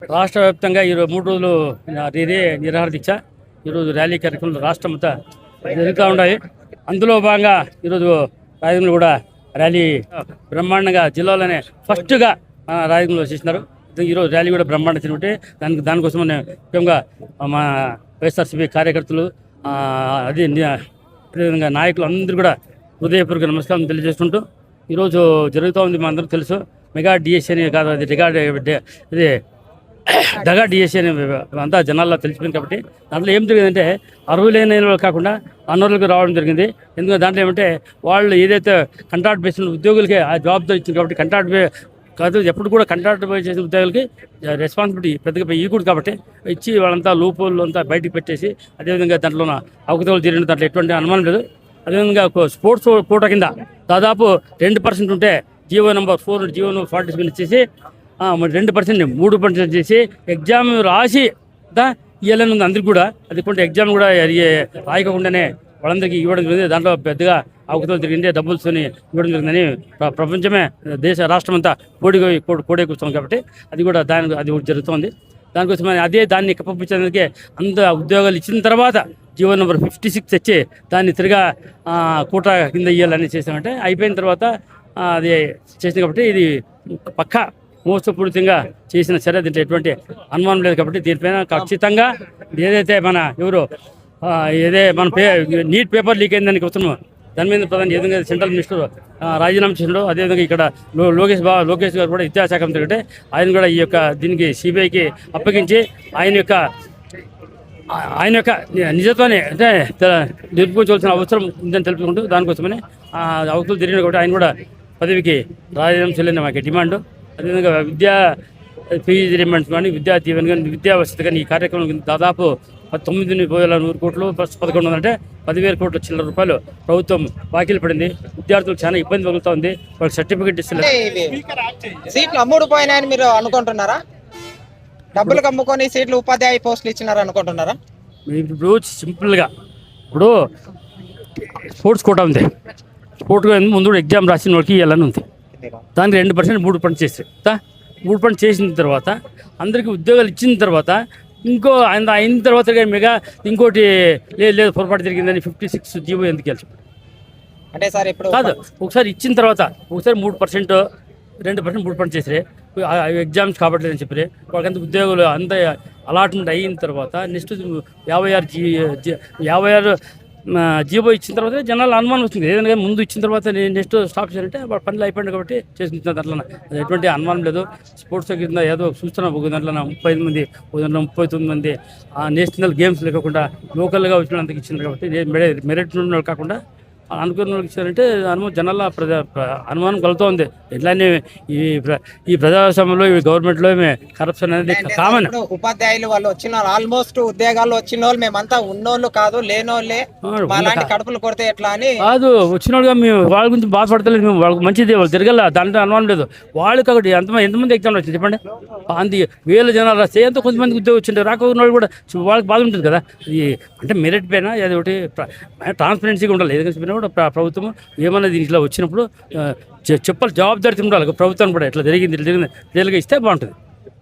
రాష్ట్ర వ్యాప్తంగా ఈరోజు 3 రోజులు ఇదే నిరాహార దీక్ష ఈరోజు ర్యాలీ కార్యక్రమాలు రాష్ట్రం అంతా జరుగుతూ ఉన్నాయి. అందులో భాగంగా ఈరోజు రాయగంలో కూడా ర్యాలీ బ్రహ్మాండంగా జిల్లాలోనే ఫస్ట్గా రాయగంలో చేసినారు. ఈరోజు ర్యాలీ కూడా బ్రహ్మాండం తిరుగుంటే దానికోసం ముఖ్యంగా మా వైఎస్ఆర్సీపీ కార్యకర్తలు అదేవిధంగా నాయకులు అందరూ కూడా హృదయపూర్వక నమస్కారం తెలియజేసుకుంటూ ఈరోజు జరుగుతూ ఉంది. మా అందరికీ తెలుసు మెగా డిఎస్సీ అని కాదు, అది ఇది డగా డిఎస్సీ అని అంతా జనాల్లో తెలిసిపోయింది. కాబట్టి దాంట్లో ఏం జరిగిందంటే అర్హులైన వాళ్ళు కాకుండా అనర్హులకు రావడం జరిగింది. ఎందుకంటే దాంట్లో ఏమంటే వాళ్ళు ఏదైతే కంట్రాక్ట్ బేసిన ఉద్యోగులకి ఆ జవాబుదారీ ఇచ్చింది. కాబట్టి కంట్రాక్ట్ కాదు ఎప్పుడు కూడా కంట్రాక్ట్ బేస్ చేసిన ఉద్యోగులకి రెస్పాన్సిబిలిటీ పెద్దగా ఇవ్వకూడదు. కాబట్టి ఇచ్చి వాళ్ళంతా లూపోళ్ళు అంతా బయటికి పెట్టేసి అదేవిధంగా దాంట్లో అవకతవకలు జరిగిన దాంట్లో ఎటువంటి అనుమానం లేదు. అదేవిధంగా స్పోర్ట్స్ కోటా కింద దాదాపు 2% ఉంటే జీవో నెంబర్ 4 జీవో నెంబర్ 47 ఇచ్చేసి 2% 3% చేసి ఎగ్జామ్ రాసి ఇవ్వాలని ఉంది అందరికి కూడా. అది కొంచెం ఎగ్జామ్ కూడా రాయకుండానే వాళ్ళందరికీ ఇవ్వడం జరిగింది. దాంట్లో పెద్దగా అవకతవకలు జరిగింది, డబ్బులతోని ఇవ్వడం జరిగిందని ప్రపంచమే రాష్ట్రం అంతా కోడే కూర్చోం. కాబట్టి అది కూడా అది జరుగుతుంది. దానికోసం దాన్ని కప్పించడానికి అంత ఉద్యోగాలు ఇచ్చిన తర్వాత జీవో నెంబర్ 56 తెచ్చి దాన్ని తిరిగా కోటా కింద ఇవ్వాలని చేసామంటే అయిపోయిన తర్వాత అది చేసింది. కాబట్టి ఇది పక్కా మోసపూరితంగా చేసిన చర్య, దీంట్లో ఎటువంటి అనుమానం లేదు. కాబట్టి దీనిపైన ఖచ్చితంగా ఏదైతే మన నీట్ పేపర్ లీక్ అయిందని వస్తున్నామో దాని మీద ప్రధాని ఏదైనా సెంట్రల్ మినిస్టర్ రాజీనామా చేసినాడు. అదేవిధంగా ఇక్కడ లోకేష్ గారు కూడా విద్యాశాఖ మంత్రి కంటే ఆయన కూడా ఈ యొక్క దీనికి సిబిఐకి అప్పగించి ఆయన యొక్క నిజత్వాన్ని అంటే నిరూపించవలసిన అవసరం ఉందని తెలుపుకుంటూ దానికోసమని అవసరం జరిగిన కాబట్టి ఆయన కూడా పదవికి రాజీనామా చేయలేని మాకు డిమాండ్. అదేవిధంగా విద్యా ఫీజు రిమెంట్స్ కానీ విద్యా దీవెన కానీ విద్యా వసతి కానీ ఈ కార్యక్రమం దాదాపు 9,100 కోట్లు ప్లస్ 11 అంటే 10,000 కోట్ల చిల్లర రూపాయలు ప్రభుత్వం బాకీలు పడింది. విద్యార్థులకు చాలా ఇబ్బంది కలుగుతూ ఉంది. వాళ్ళకి సర్టిఫికేట్ ఇస్తలేదు. సీట్లు అమ్ముడుపోయినాయని మీరు అనుకుంటున్నారా? డబ్బులు కమ్ముకొని సీట్లు ఉపాధ్యాయ పోస్టులు ఇచ్చినారు అనుకుంటున్నారా? ఇప్పుడు సింపుల్గా ఇప్పుడు స్పోర్ట్స్ కోటా ఉంది. స్పోర్ట్స్ ముందు ఎగ్జామ్ రాసిన వాళ్ళకి ఇవ్వాలని ఉంది. దానికి 2% 3% చేసి 3% చేసిన తర్వాత అందరికీ ఉద్యోగాలు ఇచ్చిన తర్వాత అయిన తర్వాత మెగా ఇంకోటి లేదు పొరపాటు జరిగిందని 56 జీవో ఎందుకు వెళ్ళి అంటే సార్ ఇప్పుడు కాదు, ఒకసారి ఇచ్చిన తర్వాత ఒకసారి 3% 2% 3% చేసిరే ఎగ్జామ్స్ కాబట్లేదని చెప్పి వాళ్ళకంత ఉద్యోగులు అంత అలాట్మెంట్ అయిన తర్వాత నెక్స్ట్ 56 జీవో ఇచ్చిన తర్వాత జనాలు అనుమానం వస్తుంది. ఏదైనా ముందు ఇచ్చిన తర్వాత నెక్స్ట్ స్టాప్ చేయాలంటే వాళ్ళ పనులు అయిపోయింది. కాబట్టి చేసుకుంటున్న దాంట్లో ఎటువంటి అనుమానం లేదు. స్పోర్ట్స్ కింద ఏదో చూస్తున్నాం. ఒక దాంట్లో 35 మంది, ఒక దాంట్లో 39 మంది నేషనల్ గేమ్స్ లేకుండా లోకల్గా వచ్చిన వాళ్ళకి ఇచ్చినారు. కాబట్టి మెరిట్ ఉన్న కాకుండా అనుకున్న వాళ్ళకి ఇచ్చారంటే జనాల అనుమానం కలుగుతోంది. ఇట్లానే ఈ ప్రజాస్వామ్యంలో ఈ గవర్నమెంట్లో కరప్షన్ అనేది కామన్. ఉపాధ్యాయులు వాళ్ళు వచ్చిన ఆల్మోస్ట్ ఉద్యోగాలు వచ్చిన వాళ్ళు మేమంతా ఉన్నోళ్ళు కాదు, లేనోళ్ళే కడుపులు కొడితే ఎట్లా అని కాదు. వచ్చిన వాళ్ళుగా మేము వాళ్ళ గురించి బాధపడతలేదు. మేము వాళ్ళకి మంచిది, వాళ్ళు తిరగల, దాంట్లో అనుమానం లేదు. వాళ్ళకి ఒకటి ఎంతమంది ఎగ్జామ్ వచ్చింది చెప్పండి. అంత 1000 జనాలు రాస్తే ఎంతో కొంతమందికి ఉద్యోగం వచ్చింది. రాకపోయిన వాళ్ళు కూడా వాళ్ళకి బాధ ఉంటుంది కదా. అంటే మెరిట్ పైన ఏదో ఒకటి ట్రాన్స్పరెన్సీగా ఉండాలి. ఏదైనా కూడా ప్రభుత్వం ఏమన్నా దీంట్లో వచ్చినప్పుడు చెప్పాలి, జవాబుదారీ ఉండాలి ప్రభుత్వాన్ని కూడా. ఎట్లా జరిగింది ఇస్తే బాగుంటుంది.